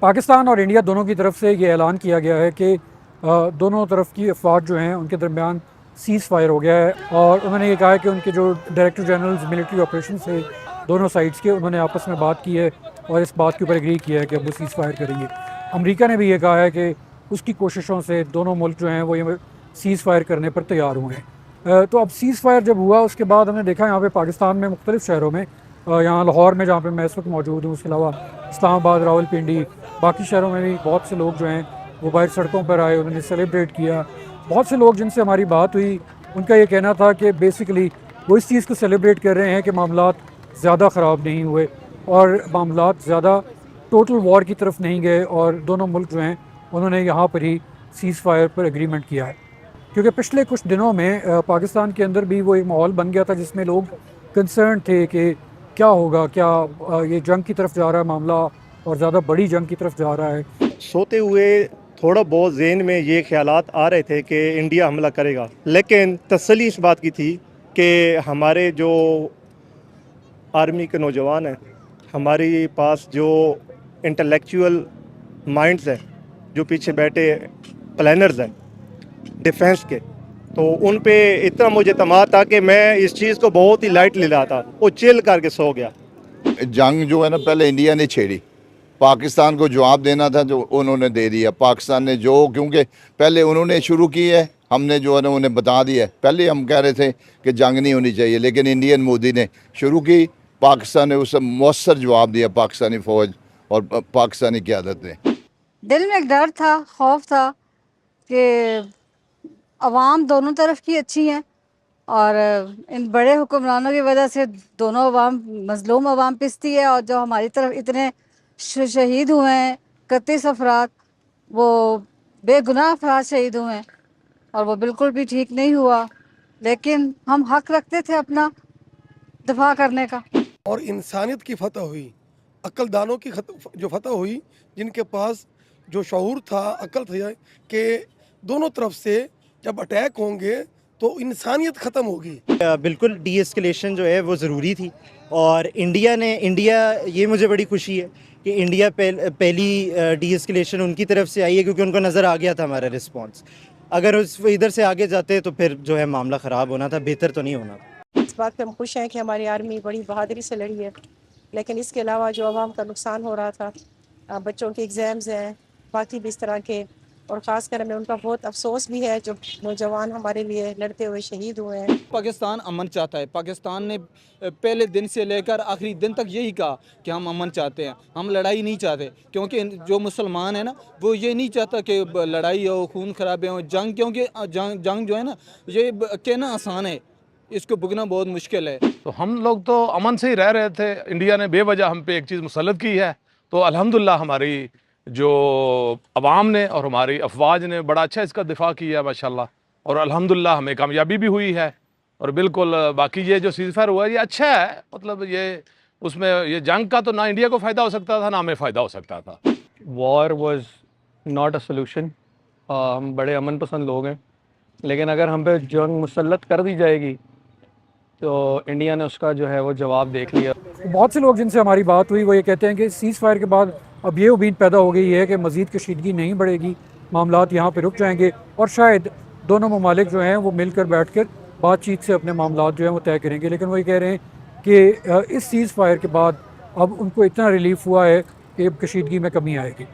पाकिस्तान और इंडिया दोनों की तरफ से ये ऐलान किया गया है कि दोनों तरफ की अफवाज जो हैं उनके दरमियान सीज़ फायर हो गया है और उन्होंने ये कहा है कि उनके जो डायरेक्टर जनरल्स मिलिट्री ऑपरेशन से दोनों साइड्स के उन्होंने आपस में बात की है और इस बात के ऊपर एग्री किया है कि अब वो सीज़ फायर करेंगे। अमेरिका ने भी ये कहा है कि उसकी कोशिशों से दोनों मुल्क जो हैं वो ये सीज़ फायर करने पर तैयार हुए हैं। तो अब सीज़ फायर जब हुआ उसके बाद हमने देखा यहाँ पे पाकिस्तान में मुख्तलिफ़ शहरों में, यहाँ लाहौर में जहाँ पे मैं इस वक्त मौजूद हूँ, उसके अलावा इस्लामाबाद, रावलपिंडी, बाकी शहरों में भी बहुत से लोग जो हैं वो बाहर सड़कों पर आए, उन्होंने सेलिब्रेट किया। बहुत से लोग जिनसे हमारी बात हुई उनका ये कहना था कि बेसिकली वो इस चीज़ को सेलिब्रेट कर रहे हैं कि मामलात ज़्यादा ख़राब नहीं हुए और मामलात ज़्यादा टोटल वॉर की तरफ नहीं गए और दोनों मुल्क जो हैं उन्होंने यहाँ पर ही सीज़ फायर पर एग्रीमेंट किया है। क्योंकि पिछले कुछ दिनों में पाकिस्तान के अंदर भी वो एक माहौल बन गया था जिसमें लोग कंसर्न थे कि क्या होगा, क्या ये जंग की तरफ जा रहा है मामला और ज़्यादा बड़ी जंग की तरफ जा रहा है। सोते हुए थोड़ा बहुत ज़हन में ये ख्यालात आ रहे थे कि इंडिया हमला करेगा, लेकिन तसल्ली इस बात की थी कि हमारे जो आर्मी के नौजवान हैं, हमारे पास जो इंटेलेक्चुअल माइंड्स हैं, जो पीछे बैठे प्लानर्स हैं डिफेंस के, तो उन पे इतना मुझे एतमाद था कि मैं इस चीज़ को बहुत ही लाइट ले रहा था। वो चिल करके सो गया। जंग जो है ना पहले इंडिया ने छेड़ी, पाकिस्तान को जवाब देना था जो उन्होंने दे दिया। पाकिस्तान ने जो, क्योंकि पहले उन्होंने शुरू की है, हमने जो है ना उन्हें बता दिया है। पहले हम कह रहे थे कि जंग नहीं होनी चाहिए, लेकिन इंडियन मोदी ने शुरू की, पाकिस्तान ने उसे मौसर जवाब दिया, पाकिस्तानी फ़ौज और पाकिस्तानी क़यादत ने। दिल में एक डर था, खौफ था कि अवाम दोनों तरफ की अच्छी हैं और इन बड़े हुक्मरानों की वजह से दोनों अवाम, मजलूम अवाम पिसती है और जो हमारी तरफ इतने शहीद हुए हैं 31 अफराद, वो बेगुनाह अफराद शहीद हुए हैं और वो बिल्कुल भी ठीक नहीं हुआ। लेकिन हम हक रखते थे अपना दफा करने का। और इंसानियत की फतह हुई, अक्लदानों की जो फतह हुई, जिनके पास जो शऊर था, अक्ल था कि दोनों तरफ से जब अटैक होंगे तो इंसानियत ख़त्म होगी। बिल्कुल डी एस्केलेशन जो है वो ज़रूरी थी और इंडिया ये मुझे बड़ी खुशी है कि इंडिया पहली डी एस्केलेशन उनकी तरफ से आई है, क्योंकि उनको नज़र आ गया था हमारा रिस्पॉन्स। अगर इधर से आगे जाते तो फिर जो है मामला ख़राब होना था, बेहतर तो नहीं होना था। इस बात पे हम खुश हैं कि हमारी आर्मी बड़ी बहादुरी से लड़ी है, लेकिन इसके अलावा जो आवाम का नुकसान हो रहा था, बच्चों के एग्ज़ाम्स हैं, बाकी भी इस तरह के, और ख़ासकर हमें उनका बहुत अफसोस भी है जो नौजवान हमारे लिए लड़ते हुए शहीद हुए हैं। पाकिस्तान अमन चाहता है। पाकिस्तान ने पहले दिन से लेकर आखिरी दिन तक यही कहा कि हम अमन चाहते हैं, हम लड़ाई नहीं चाहते, क्योंकि जो मुसलमान है ना वो ये नहीं चाहता कि लड़ाई हो, खून खराबे हो, जंग, क्योंकि जंग जो है ना ये कहना आसान है, इसको भुगतना बहुत मुश्किल है। तो हम लोग तो अमन से ही रह रहे थे। इंडिया ने बेवजह हम पे एक चीज़ मुसल्लत की है, तो अल्हम्दुलिल्लाह हमारी जो अवाम ने और हमारी अफवाज ने बड़ा अच्छा इसका दिफा किया माशाल्लाह, और अल्हम्दुलिल्लाह हमें कामयाबी भी हुई है। और बिल्कुल बाकी ये जो सीज़ फायर हुआ है ये अच्छा है, मतलब ये उसमें ये जंग का तो ना इंडिया को फ़ायदा हो सकता था ना हमें फ़ायदा हो सकता था। War was not a solution. हम बड़े अमन पसंद लोग हैं, लेकिन अगर हम पे जंग मुसल्लत कर दी जाएगी तो इंडिया ने उसका जो है वो जवाब देख लिया। बहुत से लोग जिनसे हमारी बात हुई वो ये कहते हैं कि सीज़ फायर के बाद अब ये उम्मीद पैदा हो गई है कि मज़ीद कशीदगी नहीं बढ़ेगी, मामलात यहाँ पे रुक जाएंगे और शायद दोनों ममालिक जो हैं वो मिलकर बैठकर बातचीत से अपने मामलात जो हैं वो तय करेंगे। लेकिन वो ये कह रहे हैं कि इस सीज़ फायर के बाद अब उनको इतना रिलीफ हुआ है कि कशीदगी में कमी आएगी।